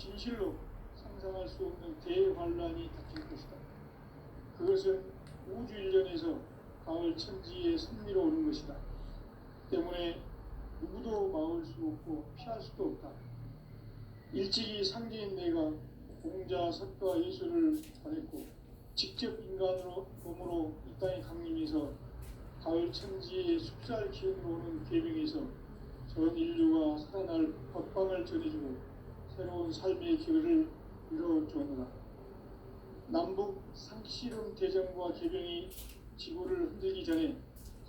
진실로 상상할 수 없는 대환란이 닥칠 것이다. 그것은 우주 일련에서 가을 천지의 섭리로 오는 것이다. 때문에 누구도 막을 수 없고 피할 수도 없다. 일찍이 상제인 내가 공자, 석가, 예술을 전했고 직접 인간으로 몸으로 이 땅에 강림해서 가을 천지의 숲살 기운으로 오는 계명에서 전 인류가 살아날 법방을 전해주고 새로운 삶의 길을 이뤄주었노라. 남북 상씨름 대전과 개병이 지구를 흔들기 전에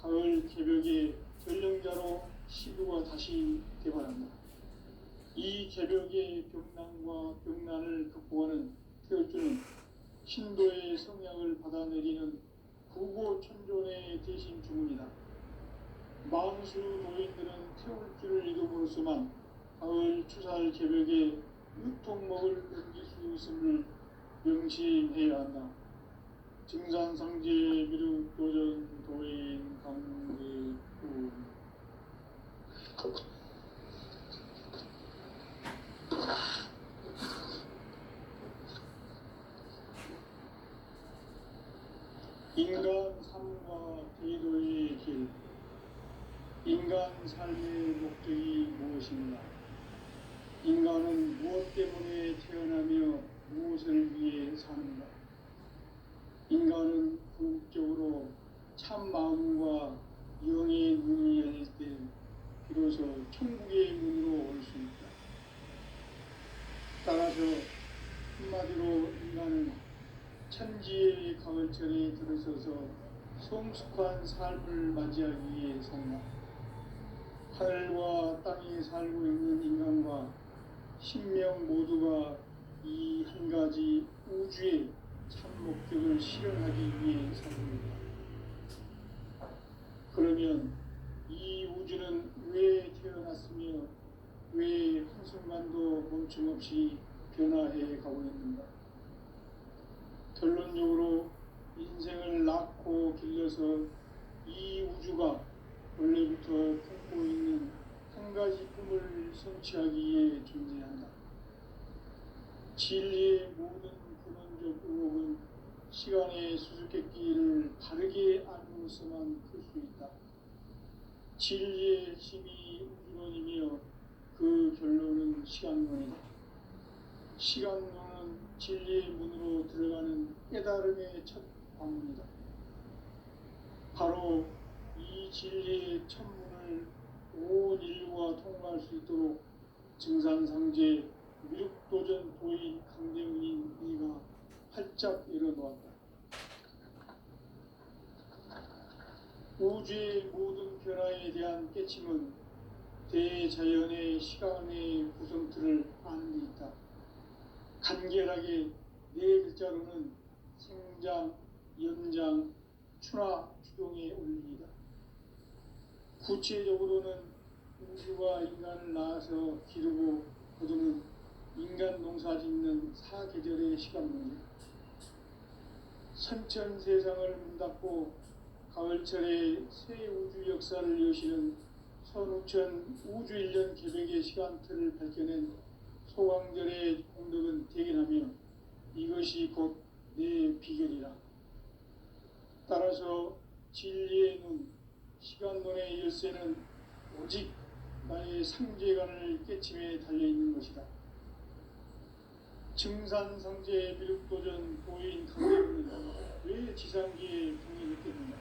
가을 개벽의 전령자로 시부가 다시 개발한다. 이 개벽의 병난과 병난을 극복하는 태울주는 신도의 성향을 받아내리는 구고천존의 대신 주문이다. 만수 노인들은 태울주를 이름으로서만 가을 추살 개벽에 유통목을 넘길 수 있음을 명심해야 한다. 증산상제 미륵 도전 도인 강제군 인간 삶과 대도의 길. 인간 삶의 목적이 무엇인가? 인간은 무엇 때문에 태어나며 무엇을 위해 사는가? 인간은 궁극적으로 참 마음과 영의 문이 열릴 때 비로소 천국의 문으로 올 수 있다. 따라서 한마디로 인간은 천지의 가을철에 들어서서 성숙한 삶을 맞이하기 위해 산다. 하늘과 땅에 살고 있는 인간과 신명 모두가 이 한 가지 우주의 참 목적을 실현하기 위해 살고 있다. 그러면 이 우주는 왜 태어났으며 왜 한순간도 멈춤없이 변화해 가고 있는가? 결론적으로 인생을 낳고 길러서 이 우주가 원래부터 품고 있는 한 가지 꿈을 성취하기 위해 존재한다. 진리의 모든 근원적 의혹은 시간의 수수께끼를 바르게 알고서만 풀 수 있다. 진리의 핵심이 우주론이며 그 결론은 시간론이다. 시간론은 진리의 문으로 들어가는 깨달음의 첫 방문이다. 바로 이 진리의 첫 문을 온 인류가 통과할 수 있도록 증산상제 미륵도전 도인 강대훈인 이가 활짝 열어놓았다. 우주의 모든 변화에 대한 깨침은 대자연의 시간의 구성틀을 아는 데 있다. 간결하게 네 글자로는 생장, 연장, 추나 추동의 원리이다. 구체적으로는 우주가 인간을 낳아서 기르고 거두는 인간 농사 짓는 사계절의 시간론이다. 선천 세상을 문닫고 가을철에 새 우주 역사를 여시는 선우천 우주 일련 개벽의 시간틀을 밝혀낸 소강절의 공덕은 대견하며 이것이 곧 내 비결이라. 따라서 진리의 눈, 시간론의 열쇠는 오직 나의 상제관을 깨침에 달려있는 것이다. 증산상제 미륵도전 도인 강대훈은 왜 지상기에 동의했겠는가?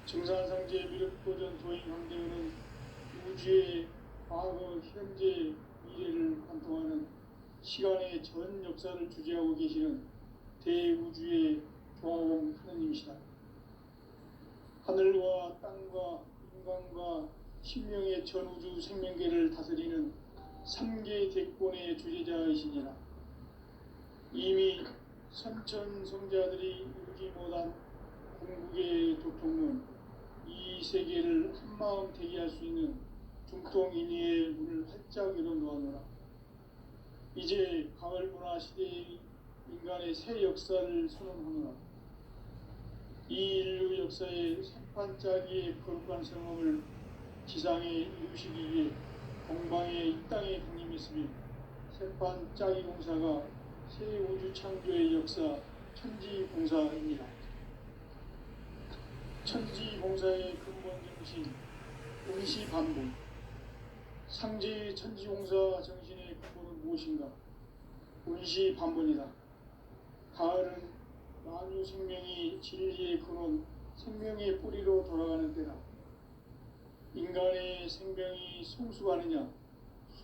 증산상제 미륵도전 도인 강대훈은 우주의 과거, 현재, 미래를 관통하는 시간의 전 역사를 주재하고 계시는 대우주의 조화공 하느님이시다. 하늘과 땅과 인간과 신명의 전우주 생명계를 다스리는 3개 대권의 주제자이시니라. 이미 선천성자들이 이루지 못한 궁극의 도통론, 이 세계를 한마음 되게 할 수 있는 중통인의의 문을 활짝 열어놓아노라. 이제 가을문화 시대의 인간의 새 역사를 선언하노라. 이 인류 역사의 새판짜기의 거룩한 성험을 지상에 이루시기 위해 동방의 이 땅에 강림했으며 재판 짜기 공사가 새 우주 창조의 역사 천지공사입니다. 천지공사의 근본 정신 운시반복. 상제의 천지공사 정신의 근본은 무엇인가? 운시반복이다. 가을은 만유 생명이 진리의 근원, 생명의 뿌리로 돌아가는 때다. 인간의 생명이 성숙하느냐,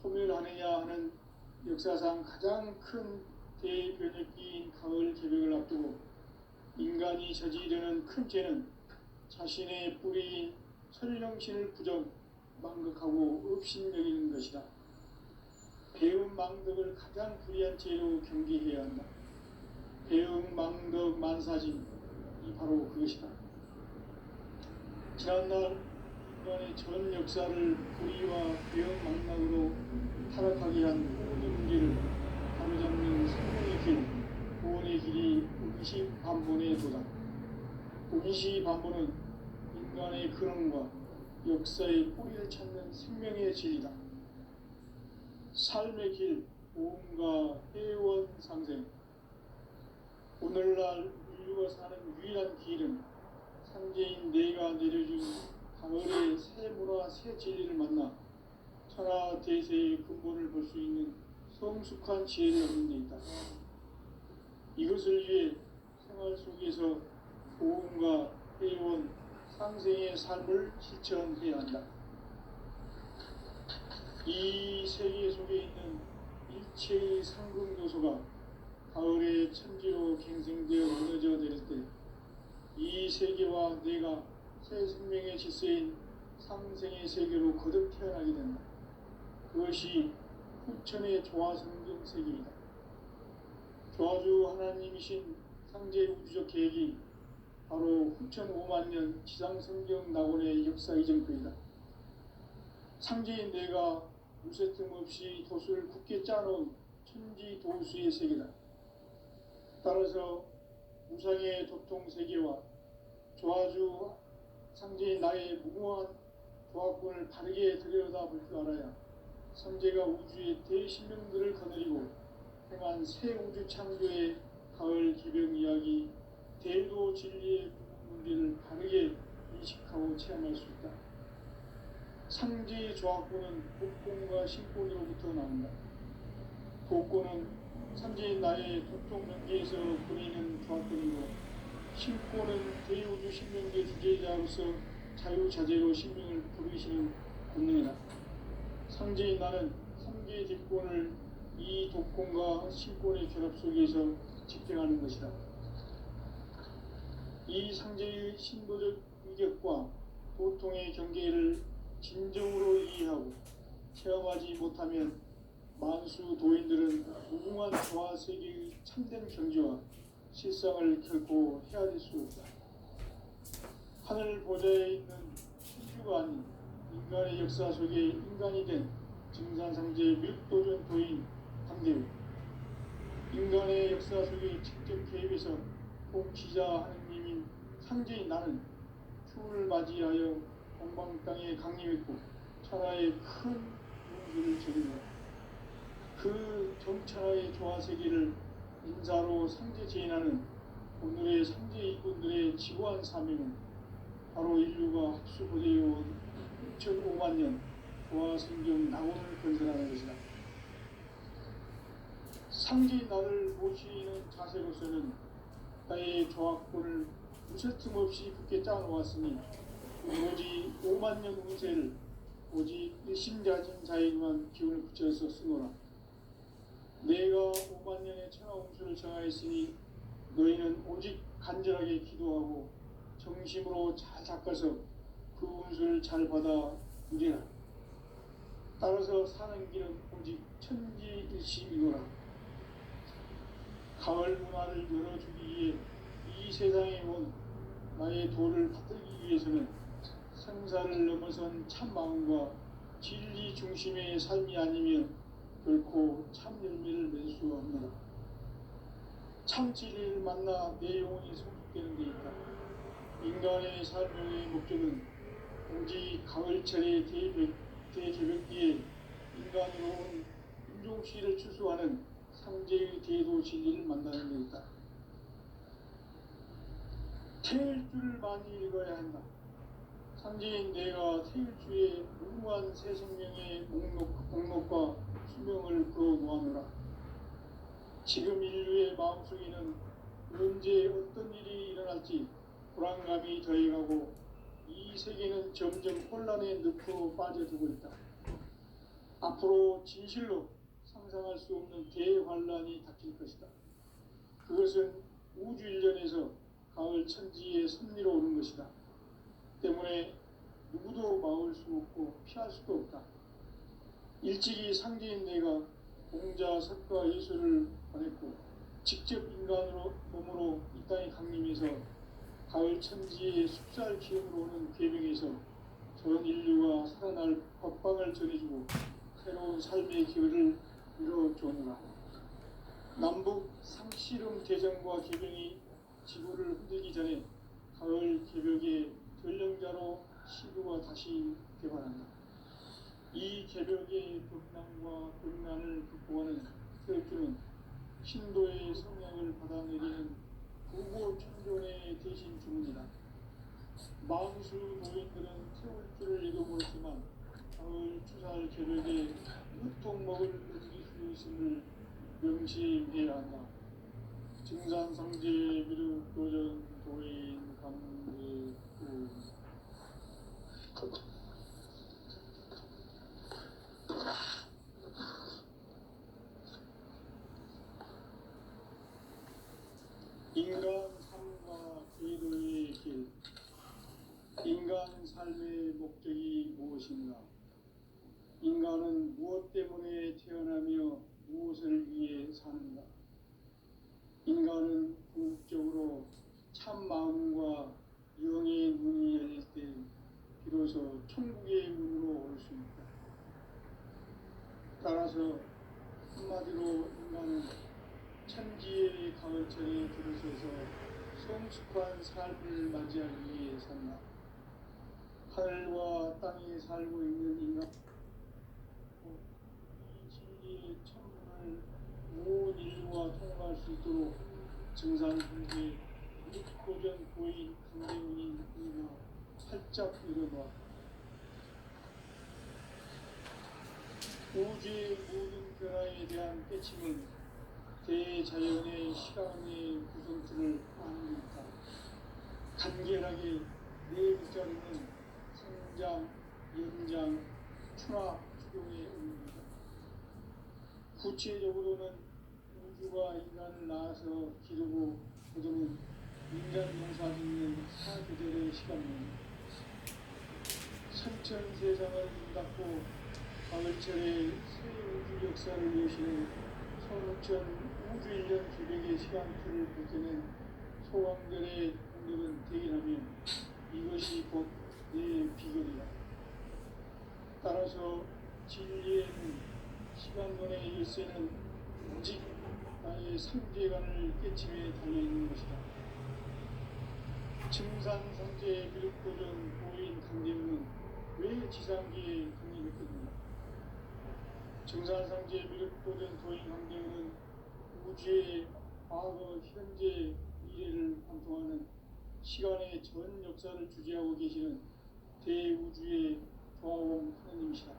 소멸하느냐 하는 역사상 가장 큰 대변혁기인 가을 개벽을 앞두고 인간이 저지르는 큰 죄는 자신의 뿌리인 설령신을 부정, 망극하고 업신여기는 것이다. 배움 망덕을 가장 불의한 죄로 경계해야 한다. 배움 망덕 만사진이 바로 그것이다. 지난날 인간의 전 역사를 불의와 배움 망락으로 타락하게 한 모든 문제를 바로잡는 생명의 길, 구원의 길이 운시반본에 도다. 운시반본은 인간의 근원과 역사의 뿌리를 찾는 생명의 진리다. 삶의 길, 보험과 회원 상생. 오늘날 인류가 사는 유일한 길은 상제인 내가 내려준 가을의 새 문화, 새 진리를 만나 천하 대세의 근본을 볼 수 있는 성숙한 지혜를 얻는 데 있다. 이것을 위해 생활 속에서 보험과 회원, 상생의 삶을 실천해야 한다. 이 세계 속에 있는 일체의 상금 요소가 가을의 천지로 갱생되어 무너져 내릴 때 이 세계와 내가 새 생명의 질서인 상생의 세계로 거듭 태어나게 된다. 그것이 후천의 조화성경 세계이다. 조화주 하나님이신 상제 우주적 계획이 바로 후천 5만 년 지상성경 낙원의 역사 이전표이다. 상제인 내가 무쇠틈 없이 도수를 굳게 짜놓은 천지 도수의 세계다. 따라서 무상의 도통 세계와 조화주 상제인 나의 무모한 조합권을 바르게 들여다볼 줄 알아야 상제가 우주의 대신명들을 거느리고 행한 새 우주 창조의 가을 기병 이야기, 대도 진리의 문제를 바르게 인식하고 체험할 수 있다. 상제의 조합권은 복권과 신권으로부터 나온다. 복권은 상제인 나의 도통 명계에서 보이는 조합권이고, 신권은 대우주 신명계 주제자로서 자유자재로 신명을 부르시는 권능이다. 상제인 나는 상제의 뒷권을 이 독권과 신권의 결합 속에서 집행하는 것이다. 이 상제의 신도적 위격과 보통의 경계를 진정으로 이해하고 체험하지 못하면 만수 도인들은 무궁한 조화 세계의 참된 경지와 실상을 결코 헤아릴 수 없다. 하늘 보좌에 있는 신주가 아닌 인간의 역사 속에 인간이 된 증산상제 밀도전 도인 강대우. 인간의 역사 속에 직접 개입해서 통치자 하느님인 상제인 나는 추운을 맞이하여 동방 땅에 강림했고 천하의 큰 용기를 저린다. 그 정천하의 조화세계를 인사로 상제 제인하는 오늘의 상제 일꾼들의 지고한 사명은 바로 인류가 학수고대해온 6,5만 년 조화성경 낙원을 건설하는 것이다. 상제인 나를 모시는 자세로서는 나의 조합권을 무쇠틈 없이 굳게 짜놓았으니 오직 5만 년 운세를 오직 일심자진 자에게만 기운을 붙여서 쓰노라. 내가 5만 년의 천하 운수를 정하였으니 너희는 오직 간절하게 기도하고 정심으로 잘 닦아서 그 운수를 잘 받아 누리라. 따라서 사는 길은 오직 천지일심이노라. 가을 문화를 열어주기 위해 이 세상에 온 나의 도를 받들기 위해서는 생사를 넘어선 참마음과 진리 중심의 삶이 아니면 결코 참 열매를 맺을 수 없노라. 참 진리를 만나 내 영혼이 성숙되는 데 있다. 인간의 삶의 목적은 오직 가을철의 대개벽 뒤에 인간으로 온 충종시를 추수하는 상제의 대도 진리를 만나는 데 있다. 태일주를 많이 읽어야 한다. 상제인 내가 태일주의 무궁한 새 생명의 목록과 수명을 풀어놓아노라. 지금 인류의 마음속에는 언제 어떤 일이 일어날지 불안감이 더해가고 이 세계는 점점 혼란의 늪으로 빠져들고 있다. 앞으로 진실로 상상할 수 없는 대환란이 닥칠 것이다. 그것은 우주 일련에서 가을 천지의 섭리로 오는 것이다. 때문에 누구도 막을 수 없고 피할 수도 없다. 일찍이 상제인 내가 공자, 석가, 예수를 보냈고 직접 인간으로 몸으로 이 땅에 강림해서 가을 천지의 숲살 기운으로 오는 계명에서 전 인류가 살아날 법방을 전해주고 새로운 삶의 기회를 이뤄주노라. 남북 상씨름 대전과 계명이 지구를 흔들기 전에 가을 개벽의 전령자로 시구가 다시 개발한다. 이 개벽의 극난과 극난을 극복하는 태일주는 신도의 성향을 받아내리는 구고천존의 대신 주문이다. 망수 노인들은 태울주를 읽어보았지만 가을 추살 개벽에 으통먹을 넘길 수 있음을 명심해야 한다. 증산상제 미륵도전 도인 강제구 인간 삶과 제도의 길. 인간 삶의 목적이 무엇인가? 인간은 무엇 때문에 태어나며 무엇을 위해 사는가? 인간은 궁극적으로 참 마음과 영의 문이 열릴 때 비로소 천국의 문으로 올 수 있다. 따라서 한마디로 인간은 천지의 가을철에 들어서서 성숙한 삶을 맞이하기 위해 산다. 하늘과 땅에 살고 있는 인간, 이 진리의 천문을 온 인류가 통과할 수 있도록 증산상제 육고전 고인 강대문인 우리가 활짝 일어나 우주의 모든 변화에 대한 깨침은 대자연의 시간의 구성틀을 아닙니다. 간결하게 네 글자로는 성장, 연장, 추락, 추동의 의미입니다. 구체적으로는 우주가 인간을 낳아서 기르고 거두는 인간 농사 짓는 사계절의 시간입니다. 선천 세상을 문닫고 가을철에 새 우주 역사를 여시는 선우천 우주일년 기백의 시간표를 볼 때는 소왕들의 공덕은 대기라면 이것이 곧 내 비결이다. 따라서 진리에는 시간론의 열쇠는 오직 나의 상제관을 깨침에 달려있는 것이다. 증산상제 미륵도전 고인 강대문은 왜 지상기에 강림했겠느냐? 증산상제 미륵도전 도인 강대문은 우주의 과거, 현재, 미래를 관통하는 시간의 전 역사를 주재하고 계시는 대우주의 조화원 하느님이시다.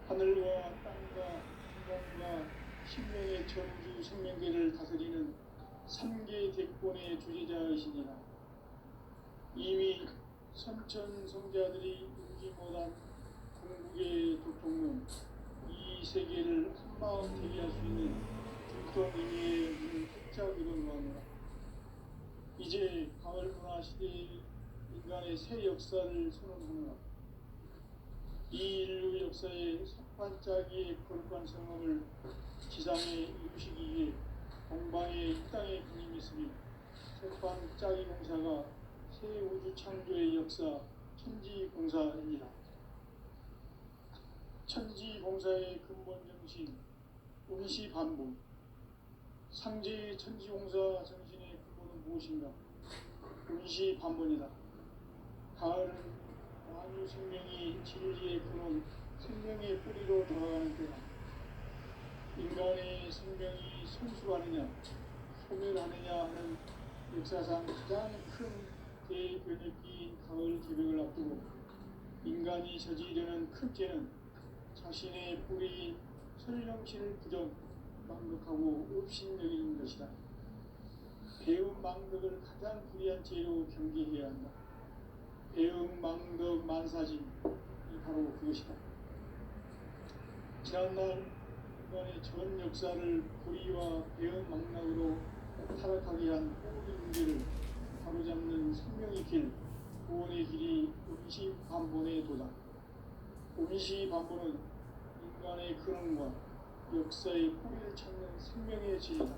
하늘과 땅과 인간과 신명의 전우주 생명계를 다스리는 삼계 대권의 주재자이시니라. 이미 선천 성자들이 읽지 못한 궁극의 도통문, 이 세계를 한마음 대비할 수 있는 중통 의미의 문을 활짝 열어놓았노라. 이제 가을 문화 시대의 인간의 새 역사를 선언하노라. 이 인류 역사의 석반짜기의 거룩한 성함을 지상에 이루시기 위해 동방의 이 땅에 군림했으며 석반짜기 공사가 새 우주 창조의 역사 천지공사입니다. 천지공사의 근본 정신 운시반복. 상제의 천지공사 정신의 근본은 무엇인가? 운시반복이다. 가을은 만유 생명이 진리의 근원 생명의 뿌리로 돌아가는 때다. 인간의 생명이 성숙하느냐 소멸하느냐 하는 역사상 가장 큰 대변혁기인 가을 개벽을 앞두고 인간이 저지르는 큰 죄는 자신의 뿌리인 설령신을 부정 망덕하고 업신여기는 것이다. 배움 망덕을 가장 불의한 죄로 경계해야 한다. 배움 망덕 만사진이 바로 그것이다. 지난날 인간의 전 역사를 불의와 배움 망락으로 타락하게 한 모든 문제를 바로잡는 생명의 길, 구원의 길이 음시반본에 도다. 음시반본은 인간의 근원과 역사의 뿌리를 찾는 생명의 진리다.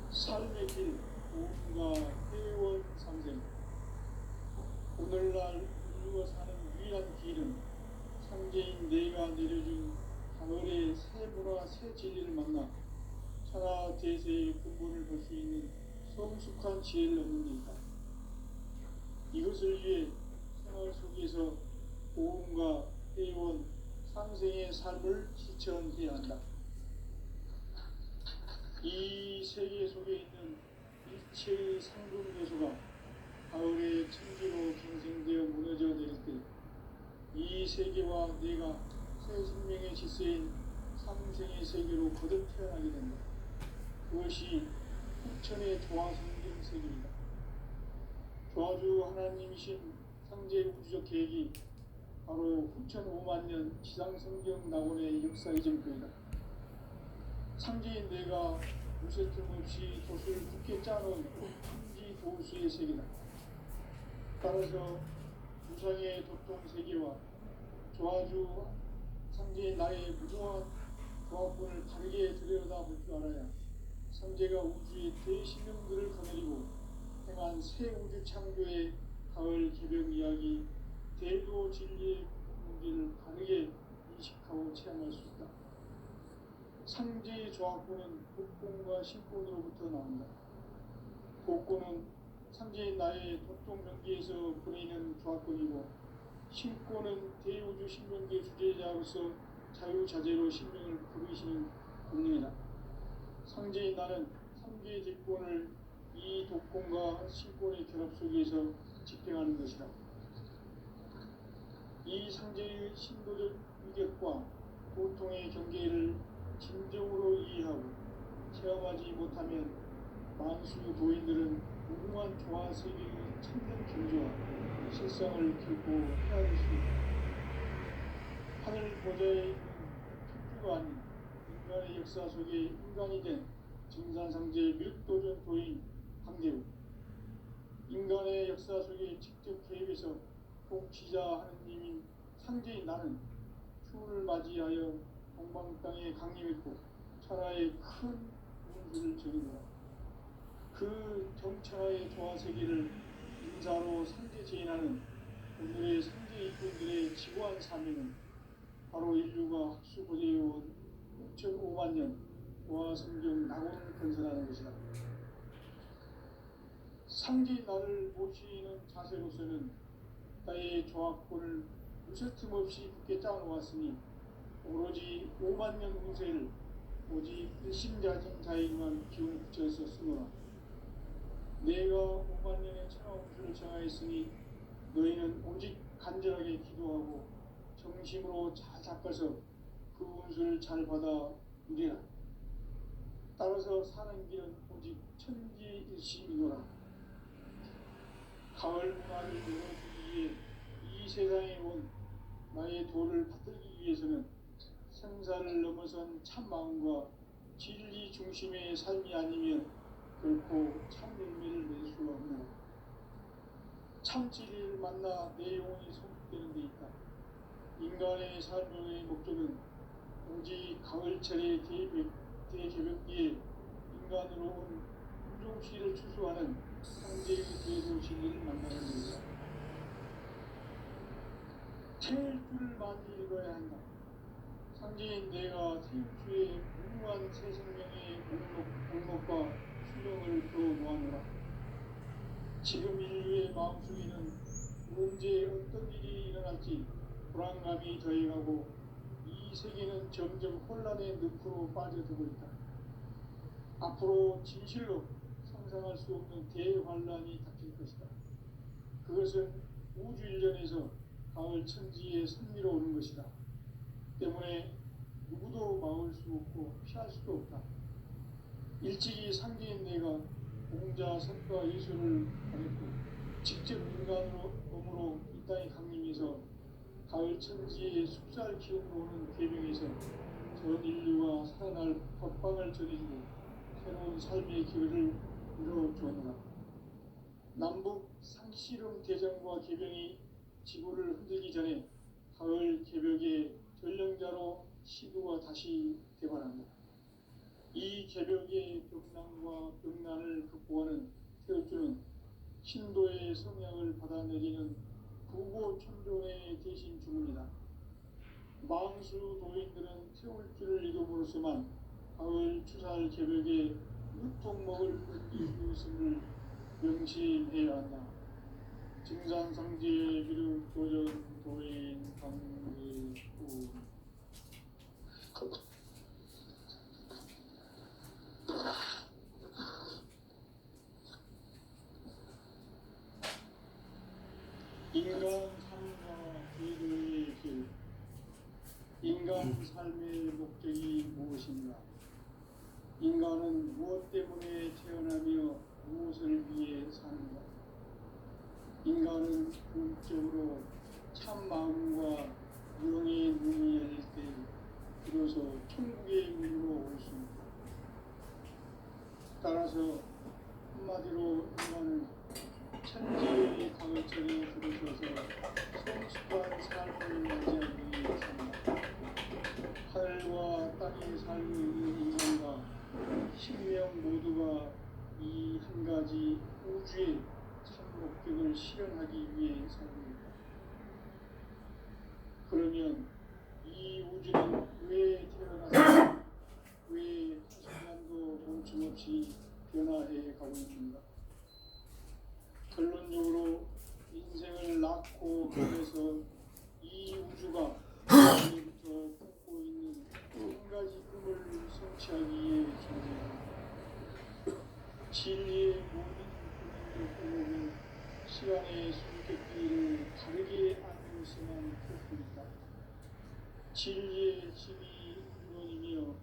삶의 길, 구원과 회원 상생. 오늘날 인류가 사는 유일한 길은 상제인 내가 내려준 가을의 새 문화 새 진리를 만나 천하 대세의 근본을 볼 수 있는 성숙한 지혜를 얻는 데 있다. 이것을 위해 생활 속에서 보험과 회원, 상생의 삶을 실천해야 한다. 이 세계 속에 있는 일체의 상금 요소가 가을의 천지로 경생되어 무너져 내릴 때 이 세계와 내가 새 생명의 질서인 상생의 세계로 거듭 태어나게 된다. 그것이 후천의 조화성경 세계이다. 조화주 하나님이신 상제 우주적 계획이 바로 후천 5만년 지상성경 낙원의 역사의 전표이다. 상제인 내가 무쇠 틈 없이 돛을 굳게 짜놓은 천지 도수의 세계다. 따라서 우상의 도통 세계와 조화주 상제인 나의 무궁한 조합군을 다르게 들여다볼 줄 알아야 상제가 우주의 대신령들을 거느리고 행한 새 우주 창조의 가을 개벽 이야기 대도 진리의 문제를 다르게 인식하고 체험할 수 있다. 상제의 조합군은 복권과 신권으로부터 나온다. 복권은 상제인 나의 도통 명기에서 보내는 조합군이고 신권은 대우주 신명계 주제자로서 자유자재로 신명을 부르시는 권능이다. 상제인 나는 3개의 직권을 이 독권과 신권의 결합 속에서 집행하는 것이다. 이 상제의 신도적 위격과 고통의 경계를 진정으로 이해하고 체험하지 못하면 만수 도인들은 무궁한 조화 세계의 참된 경지와 실상을 결코 헤아릴 수 있다. 하늘 보좌에 있는 특주가 아닌 인간의 역사 속에 인간이 된 증산상제 멸도전 도인 강대우, 인간의 역사 속에 직접 개입해서 통치자 하느님인 상제인 나는 추운을 맞이하여 동방 땅에 강림했고 천하의 큰 운수를 적인다. 그 정천하의 조화세계를 인사로 상제 제인하는 오늘의 상제 일꾼들의 지고한 사명은 바로 인류가 학수고대해온 6,500년 조화성경 낙원을 건설하는 것이다. 상제인 나를 모시는 자세로서는 나의 조합권을 무쇠틈 없이 굳게 짜놓았으니 오로지 5만년 운세를 오직 일심자정자에게만 기운을 붙여서 쓰노라. 내가 5만년의 천하 운수를 정하였으니 너희는 오직 간절하게 기도하고 정심으로 잘 닦아서 그 운수를 잘 받아 누리라. 따라서 사는 길은 오직 천지일심이노라. 가을 문화를 열어주기 위해 이 세상에 온 나의 도를 받들기 위해서는 생사를 넘어선 참 마음과 진리 중심의 삶이 아니면 결코 참 열매를 낼 수가 없노라. 참 진리를 만나 내 영혼이 소극되는 데 있다. 인간의 삶의 목적은 오직 가을철의 대개벽기에 인간으로 온 운종시를 추수하는 상제의 대도 진리를 만나는 것이다. 태울 줄을 많이 읽어야 한다. 상제인 내가 태울주의 무궁한 새 생명의 목록과 수령을 더 모아노라. 지금 인류의 마음속에는 언제 어떤 일이 일어날지 불안감이 더해가고 이 이 세계는 점점 혼란의 늪으로 빠져들고 있다. 앞으로 진실로 상상할 수 없는 대환란이 닥칠 것이다. 그것은 우주 일련에서 가을 천지의 섭리로 오는 것이다. 때문에 누구도 막을 수 없고 피할 수도 없다. 일찍이 상계인 내가 공자, 선과 예술을 가졌고 직접 인간으로 몸으로 이 땅에 강림해서 가을 천지의 숲살 기운으로 오는 계명에서 전 인류가 살아날 법방을 전해주고 새로운 삶의 기회를 이뤄주었노라. 남북 상씨름 대전과 계병이 지구를 흔들기 전에 가을 개벽의 전령자로 시두가 다시 대발한다. 이 개벽의 벽난과 벽난을 극복하는 태엽주는 신도의 성향을 받아내리는 부고천존의 대신 주문이다. 망수 도인들은 태울주를 이름으로서만 가을 추살 개벽에 유통 먹을 것임을 명심해야 한다. 증산상제 비륵 도전 도인 강의구 인간 삶과 기도의 길. 인간 삶의 목적이 무엇인가? 인간은 무엇 때문에 태어나며 무엇을 위해 사는가? 인간은 궁극적으로 참 마음과 영의 눈이 열릴 때 비로소 천국의 문으로 올 수 있다. 따라서 한마디로 인간은 천지의 가을철에 들어서서 성숙한 삶을 맞이하기 위해 산다. 하늘과 땅에 살고 있는 인간과 신명 모두가 이 한 가지 우주의 참 목적을 실현하기 위해 살고 있다. 그러면 이 우주는 왜 태어나서 왜 한순간도 멈춤없이 변화해 가고 있는가? 결론적으로 인생을 낳고 그래서 이 우주가 예부터 품고 있는 한 가지 꿈을 성취하기 위해 존재합니다. 진리의 모든 꿈을 시간의 숨결기를 다르게 알고서만 풀뿐이다. 진리의 핵심이 근원이며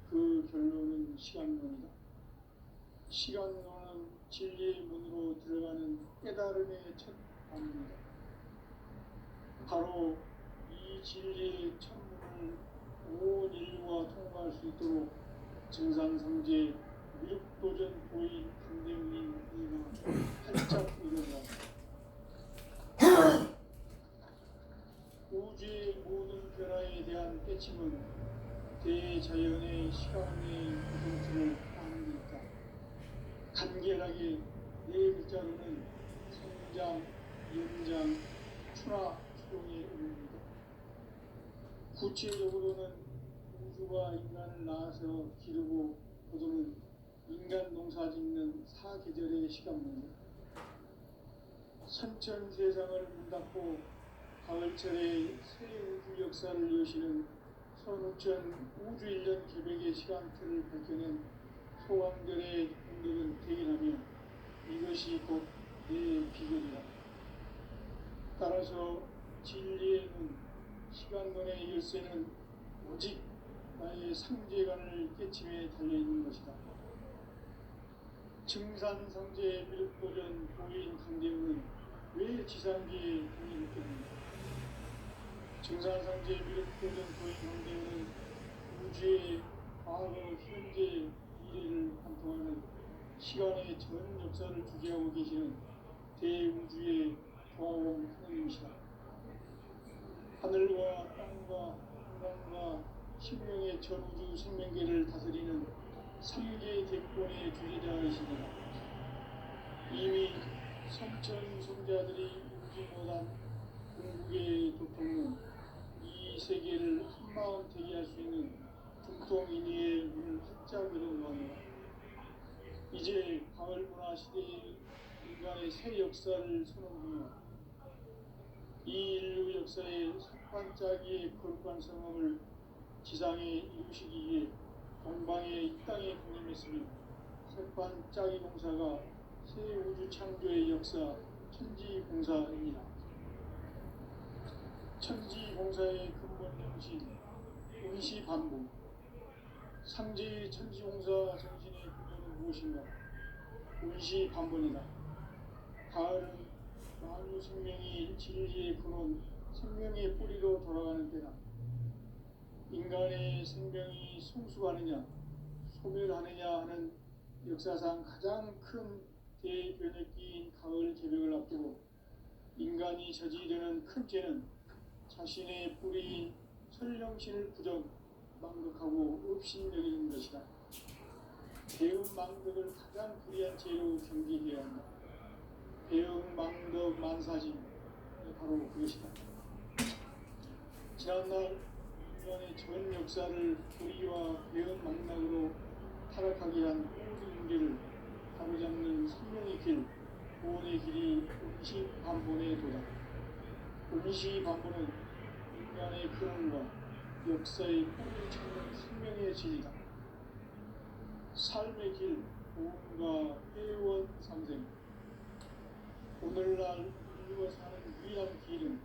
그 결론은 시간론이다. 시간론은 진리의 문으로 들어가는 깨달음의 첫 방문이다. 바로 이 진리의 첫문을 온 인류가 통과할 수 있도록 증산상제 미륵도전 보인 강대웅인 이가 활짝 일어나 우주의 모든 변화에 대한 깨침은 대자연의 시간의 구성체를 아는 데 있다. 간결하게 네 글자로는 성장, 연장, 추나, 추동의 의미입니다. 구체적으로는 우주가 인간을 낳아서 기르고 거두는 인간 농사 짓는 사계절의 시간입니다. 선천 세상을 문닫고 가을철에 새 우주 역사를 여시는 선우천 우주 일년 개백의 시간틀을 밝혀낸 소왕들의 공덕은 대견하며 이것이 곧 내 비결이다. 따라서 진리의 눈, 시간론의 열쇠는 오직 나의 상제관을 깨침에 달려있는 것이다. 증산상제 미륵도전 보인 강대웅은 왜 지상계에 돈이 느꼈는가? 증산상제 미륵도전 보인 강대웅은 우주의 과거, 현재, 미래를 관통하는 시간의 전 역사를 주재하고 계시는 대우주의 조화원 하느님이시다. 하늘과 땅과 인간과 신명의 전우주 생명계를 다스리는 3개 대권의 주제자이시니라. 이미 성천 성자들이 울지 못한 궁극의 도통은 이 세계를 한마음 되게 할 수 있는 중통인의의 문을 활짝 열어놓았노라. 이제 가을 문화 시대의 인간의 새 역사를 선언하며 이 인류 역사의 첫 반짝이의 거룩한 성함을 지상에 이루시기 위해 동방의 이 땅에 군림했으며 새판 짜기 공사가 새 우주 창조의 역사 천지공사입니다. 천지공사의 근본 정신 운시반복. 상제의 천지공사 정신의 근본은 무엇인가? 운시반복이다. 가을은 만유 생명이 진리의 근원, 생명의 뿌리로 돌아가는 때다. 인간의 생명이 성숙하느냐, 소멸하느냐 하는 역사상 가장 큰 대변혁기인 가을 개벽을 앞두고 인간이 저지르는 큰 죄는 자신의 뿌리인 설령신을 부정, 망덕하고 업신여기는 것이다. 배음 망덕을 가장 불의한 죄로 경계해야 한다. 배음 망덕 만사진, 바로 그것이다. 지난날 인간의 전 역사를 불의와 배음 망락으로 타락하게 한 모든 문제를 바로잡는 생명의 길, 구원의 길이 운시반본에 도다. 운시반본은 인간의 근원과 역사의 뿌리를 찾는 생명의 진리다. 삶의 길, 구원과 회원 상생. 오늘날 인류가 사는 유일한 길은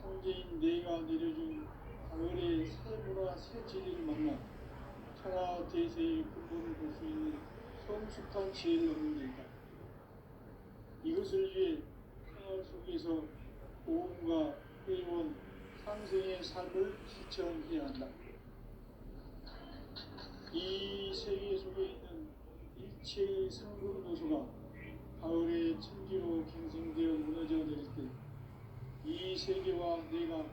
상제인 내가 내려준 가을의 새 문화 새 진리를 만나 천하 대세의 근본을 볼 수 있는 성숙한 지혜를 얻는 데이다. 이것을 위해 생활 속에서 보험과 회원, 상생의 삶을 실천해야 한다. 이 세계 속에 있는 일체의 상급 요소가 가을의 천지로 갱생되어 무너져 내릴 때 이 세계와 내가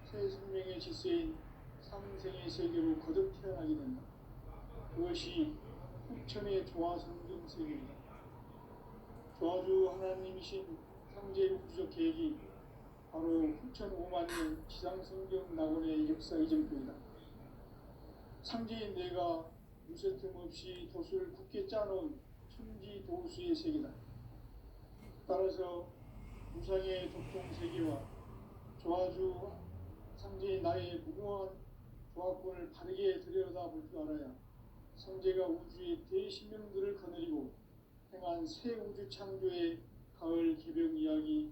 새 생명의 질서인 상생의 세계로 거듭 태어나게 된다. 그것이 후천의 조화성경 세계입니다. 조화주 하나님이신 상제 우주적 계획이 바로 후천 5만 년 지상성경 낙원의 역사 이전표이다. 상제인 내가 무쇠 틈 없이 도수를 굳게 짜놓은 천지 도수의 세계다. 따라서 무상의 독통 세계와 조화주 상제인 나의 무궁한 조화권을 바르게 들여다볼 줄 알아야 성제가 우주의 대신명들을 거느리고 행한 새 우주 창조의 가을 개벽 이야기,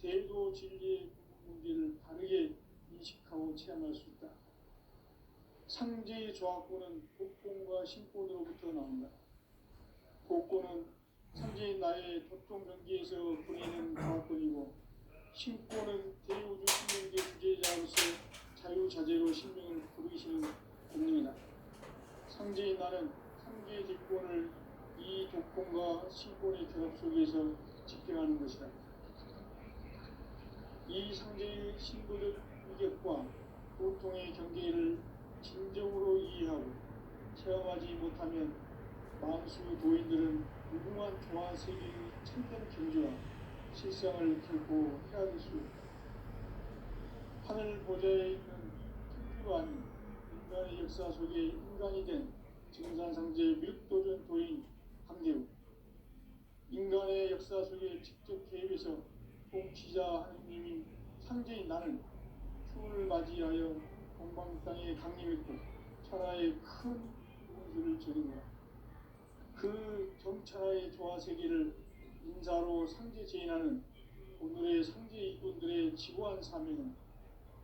대도 진리의 문제를 바르게 인식하고 체험할 수 있다. 상제의 조화권은 복권과 신권으로부터 나온다. 복권은 상제인 나의 도통 경계에서 부리는 조화권이고, 신권은 대우주 신명계 주제자로서 자유자재로 신명을 부르시는 권능이다. 상제인 나는 상제의 뒷권을 이 독권과 신권의 결합 속에서 집행하는 것이다. 이 상제의 신부적 위격과 보통의 경계를 진정으로 이해하고 체험하지 못하면 만수 도인들은 무궁한 조화 세계의 참된 경지와 실상을 결코 헤아릴 수 없다. 하늘 보좌에 있는 천주가 아닌 인간의 역사 속에 인간이 된 증산상제 밀도전 도인 함대우, 인간의 역사 속에 직접 개입해서 통치자 하느님인 상제인 나는 추운을 맞이하여 동방 땅에 강림했고 천하의 큰 운수를 저린 거라. 그 정천하의 조화세계를 인사로 상제 제인하는 오늘의 상제 이군들의 지고한 사명은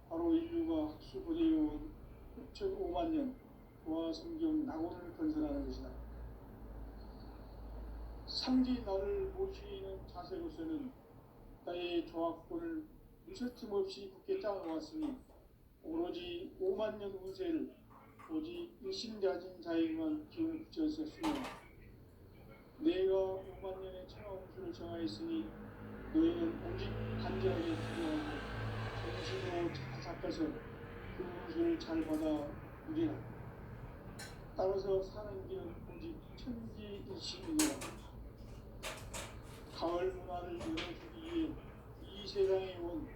바로 인류가 학수보내어온 후천 5만 년 조화성경 낙원을 건설하는 것이다. 상제 나를 모시는 자세로서는 나의 조화권을 무쇠틈 없이 굳게 짜놓았으니 오로지 5만 년 운세를 오직 일심자진 자에게만 기운을 붙였었으며 내가 5만 년의 천하 운수를 정하였으니 너희는 오직 간절하게 기도하고 정신으로 닦아서 그 운수를 잘 받아 누리라. 따라서 사는 길은 오직 천지일심이니라. 가을 문화를 열어주기 위해 이 세상에 온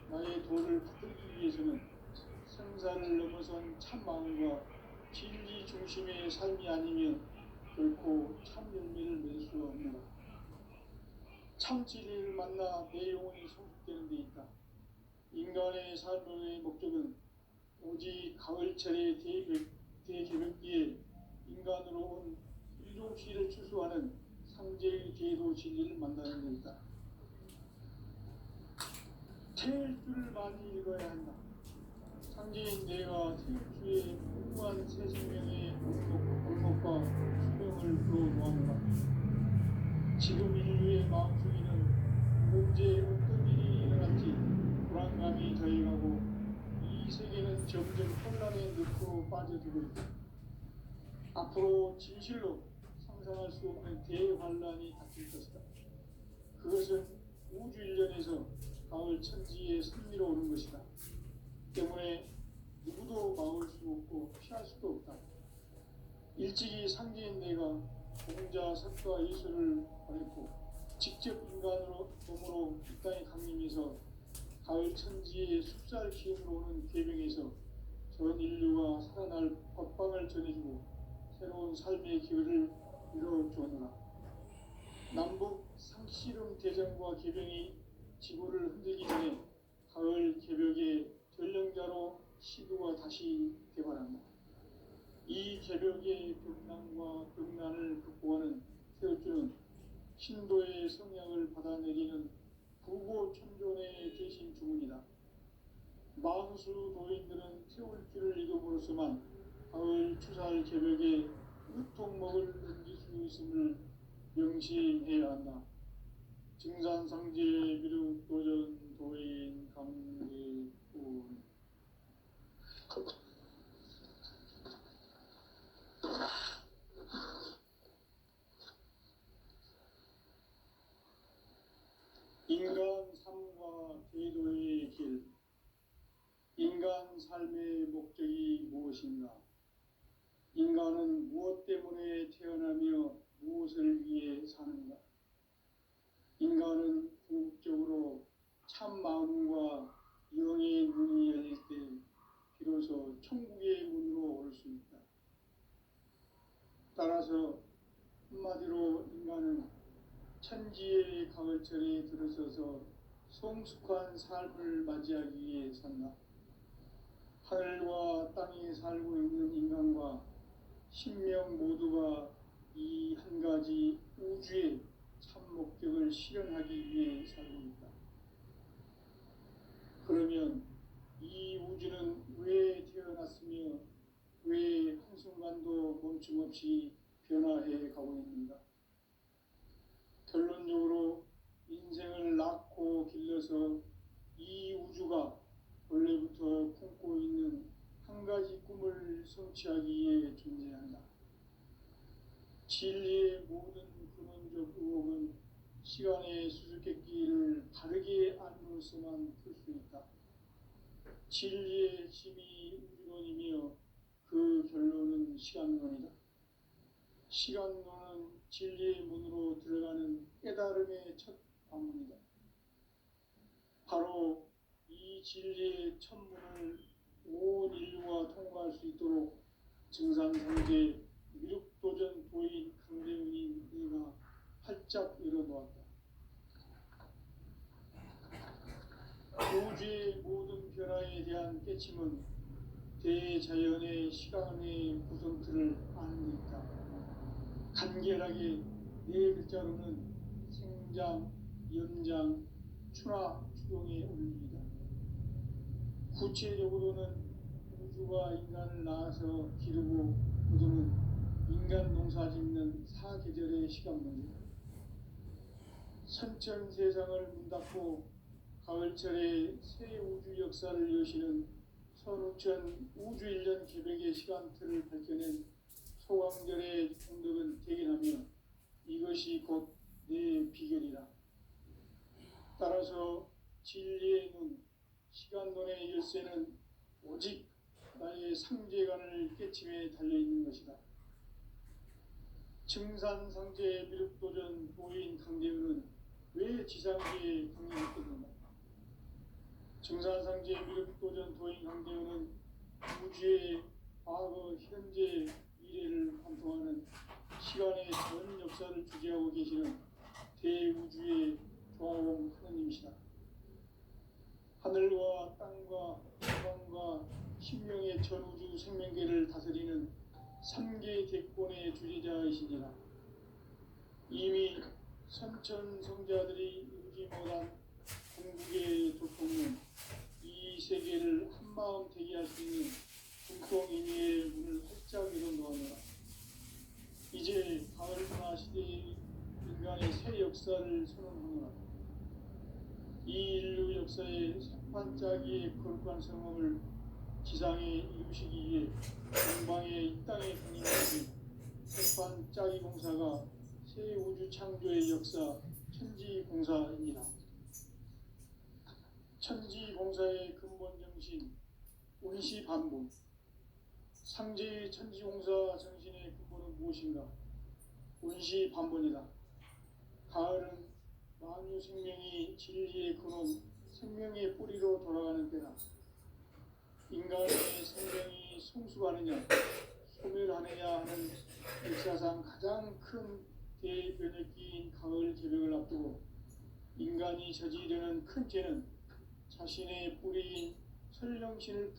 나의 도를 받들기 위해서는 생사를 넘어선 참 마음과 진리 중심의 삶이 아니면 결코 참 열매를 맺을 수가 없노라. 참 진리를 만나 내 영혼이 성숙되는 데 있다. 인간의 삶의 목적은 오직 가을철의 대개벽기에 인간으로 온 일종시를 추수하는 상제의 계도 진리를 만나는 것이다. 태일주를 많이 읽어야 한다. 상제인 내가 태일주의 풍부한 새 생명의 올목과 수명을 불어놓았노라. 지금 인류의 마음속에는 언제 어떤 일이 일어날지 불안감이 더해가고 이 세계는 점점 혼란에 늪으로 빠져들고 있다. 앞으로 진실로 상상할 수 없는 대환란이 닥칠 것이다. 그것은 우주 일련에서 가을 천지의 섭리로 오는 것이다. 때문에 누구도 막을 수 없고 피할 수도 없다. 일찍이 상제인 내가 공자, 석가, 예수를 보냈고 직접 인간으로 몸으로 이 땅에 강림해서 가을 천지의 숲살 기운으로 오는 계명에서 전 인류가 살아날 법방을 전해주고 새로운 삶의 기회를 이뤄주었노라. 남북 상씨름 대전과 계명이 지구를 흔들기 전에 가을 개벽의 전령자로 시도가 다시 개발한다. 이 개벽의 벽난과 벽난을 극복하는 태울주는 신도의 성향을 받아내리는 부고천존의 대신 주문이다. 만수 도인들은 태울주를 읽음으로써만 가을 추살 개벽에 으통먹을 넘길 수 있음을 명심해야 한다. 증산상제 미륵도전 도인 강제군 인간 삶과 제도의 길. 인간 삶의 목적이 무엇인가? 인간은 무엇 때문에 태어나며 무엇을 위해 사는가? 인간은 궁극적으로 참 마음과 영의 문이 열릴 때 비로소 천국의 문으로 올 수 있다. 따라서 한마디로 인간은 천지의 가을철에 들어서서 성숙한 삶을 맞이하기 위해 산다. 하늘과 땅에 살고 있는 인간과 신명 모두가 이 한 가지 우주의 참 목적을 실현하기 위해 살고 있다. 그러면 이 우주는 왜 태어났으며 왜 한순간도 멈춤없이 변화해 가고 있는가? 결론적으로 인생을 낳고 길러서 이 우주가 원래부터 품고 있는 한 가지 꿈을 성취하기 위해 존재한다. 진리의 모든 근원적 의혹은 시간의 수수께끼를 바르게 안으로서만 풀 수 있다. 진리의 핵심이 우주론이며 그 결론은 시간론이다. 시간론은 진리의 문으로 들어가는 깨달음의 첫 관문이다. 바로 이 진리의 첫 문을 온 인류가 통과할 수 있도록 증산상제 미륵도전 도인 강대훈이 네가 활짝 열어놓았다. 우주의 모든 변화에 대한 깨침은 대자연의 시간의 구성틀을 아는 데 있다. 간결하게 네 글자로는 생장, 연장, 추나 추동의 원리이다. 구체적으로는 우주가 인간을 낳아서 기르고 거두는 인간 농사 짓는 사계절의 시간 문제다. 선천 세상을 문닫고 가을철에 새 우주 역사를 여시는 선우천 우주 1년 개벽의 시간틀을 밝혀낸 소강절의 공덕은 대견하며 이것이 곧 내 비결이라. 따라서 진리의 눈, 시간론의 열쇠는 오직 나의 상제관을 깨침에 달려있는 것이다. 증산상제 미륵도전 도인 강대훈은 왜 지상계에 강림했겠는가? 증산상제 미륵도전 도인 강대훈은 우주의 과거, 현재, 미래를 관통하는 시간의 전 역사를 주재하고 계시는 대우주의 조화원 하느님이시다. 하늘과 땅과 태양과 신명의 전우주 생명계를 다스리는 3개 대권의 주제자이시니라. 이미 선천성자들이 이루지 못한 궁극의 도통은 이 세계를 한마음 되게 할 수 있는 중동인의 문을 활짝 열어놓았노라. 이제 가을 문화 시대의 인간의 새 역사를 선언하노라. 이 인류 역사의 새판짜기의 거룩한 성험을 지상에 이루시기 위해 동방의 이 땅에 강림하신 새판짜기 공사가 새 우주 창조의 역사 천지공사입니다. 천지공사의 근본 정신 운시반복. 상제의 천지공사 정신의 근본은 무엇인가? 운시반복이다. 가을은 만유 생명이 진리의 근원, 생명의 뿌리로 돌아가는 때다. 인간의 생명이 성숙하느냐, 소멸하느냐 하는 역사상 가장 큰 대변혁기인 가을 개벽을 앞두고 인간이 저지르는 큰 죄는 자신의 뿌리인 설령신을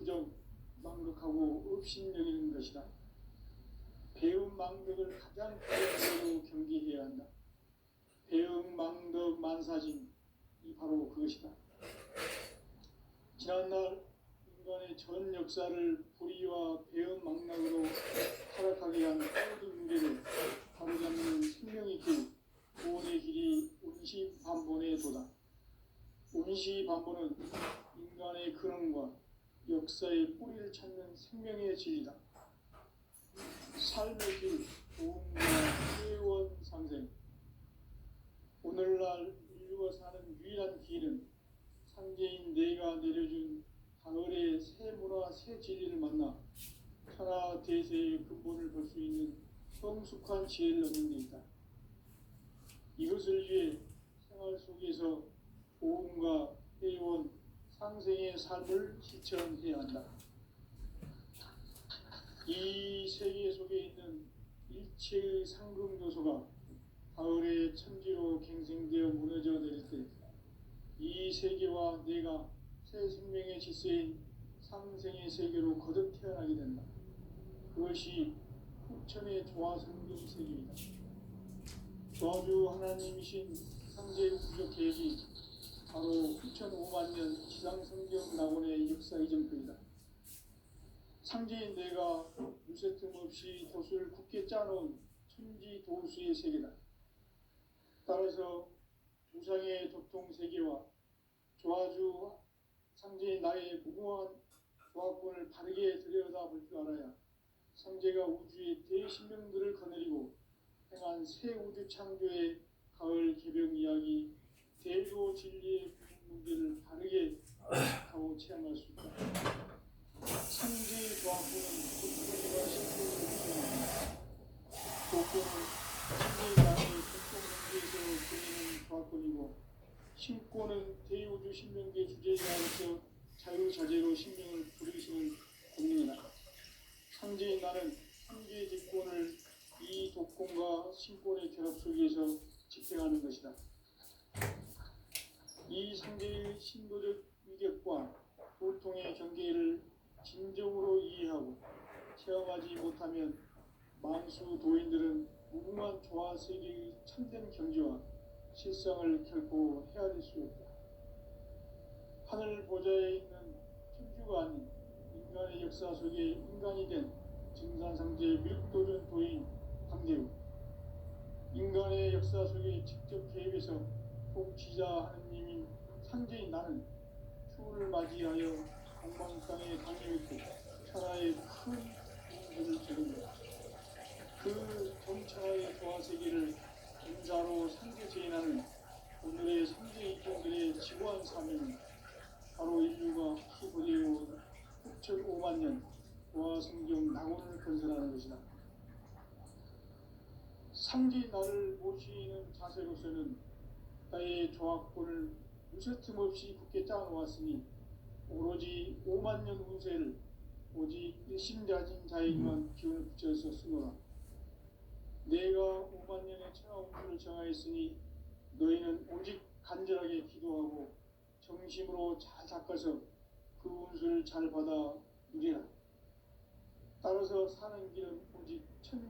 망극하고 업신여기는 것이다. 배음 망덕을 가장 기본적으로 경계해야 한다. 배음 망덕 만사진이 바로 그것이다. 지난날 인간의 전 역사를 불의와 배음 망락으로 타락하게 한 모든 문제를 바로잡는 생명의 길, 구원의 길이 운시반본의 도다. 운시반본은 인간의 근원과 역사의 뿌리를 찾는 생명의 진리다. 삶의 길, 도움과 회원 상생. 오늘날 인류가 사는 유일한 길은 상제인 내가 내려준 가을의 새 문화, 새 진리를 만나 천하 대세의 근본을 볼 수 있는 성숙한 지혜를 얻는 데 있다. 이것을 위해 생활 속에서 도움과 회원, 상생의 삶을 실천해야 한다. 이 세계 속에 있는 일체의 상금 요소가 가을의 천지로 갱생되어 무너져 내릴 때 이 세계와 내가 새 생명의 질서인 상생의 세계로 거듭 태어나게 된다. 그것이 후천의 조화성경 세계이다. 조화주 하나님이신 상제 우주적 계획이 바로 후천 5만 년 지상성경 낙원의 역사 이전표이다. 상제인 내가 유세 틈 없이 돛을 굳게 짜놓은 천지 도수의 세계다. 따라서 우상의 도통 세계와 조화주 상제인 나의 무궁한 조화권을 바르게 들여다볼 줄 알아야 상제가 우주의 대신명들을 거느리고 행한 새 우주 창조의 가을 개벽 이야기, 대도 진리의 문제를 바르게 하고 체험할 수 있다. 상제의 조화권은 도토리와 신분을 구성합니다. 도권은 상제의 나의 도통 문제에서 그리는 조화권이고 신권은 대우주 신명계 주제자로서 자유자재로 신명을 부르시는 권능이다. 상제인 나는 상제의 직권을 이 도권과 신권의 결합 속에서 집행하는 것이다. 이 상제의 신도적 위격과 도통의 경계를 진정으로 이해하고 체험하지 못하면 만수 도인들은 무궁한 조화 세계의 참된 경지와 실상을 결코 헤아릴 수 없다. 하늘 보좌에 있는 천주가 아닌 인간의 역사 속에 인간이 된 증산상제 밀도전 도인 강대우. 인간의 역사 속에 직접 개입해서 통치자 하느님인 상제인 나는 추후를 맞이하여 동방 땅에 강림했고 천하의 큰 문제를 제공했다. 그 정천하의 조화세계를 인자로 상제 제인하는 오늘의 상제 입종들의 지구한 사명은 바로 인류가 후보되어 후천 5만 년 조화성경 낙원을 건설하는 것이다. 상제 나를 모시는 자세로서는 나의 조화권을 무쇠틈 없이 굳게 짜놓았으니 오로지 5만 년 운세를 오직 일심자진 자에게만 기운을 붙여서 쓰노라. 내가 5만 년의 천하 운수를 정하였으니 너희는 오직 간절하게 기도하고 정심으로 잘 닦아서 그 운수를 잘 받아 누리라. 따라서 사는 길은 오직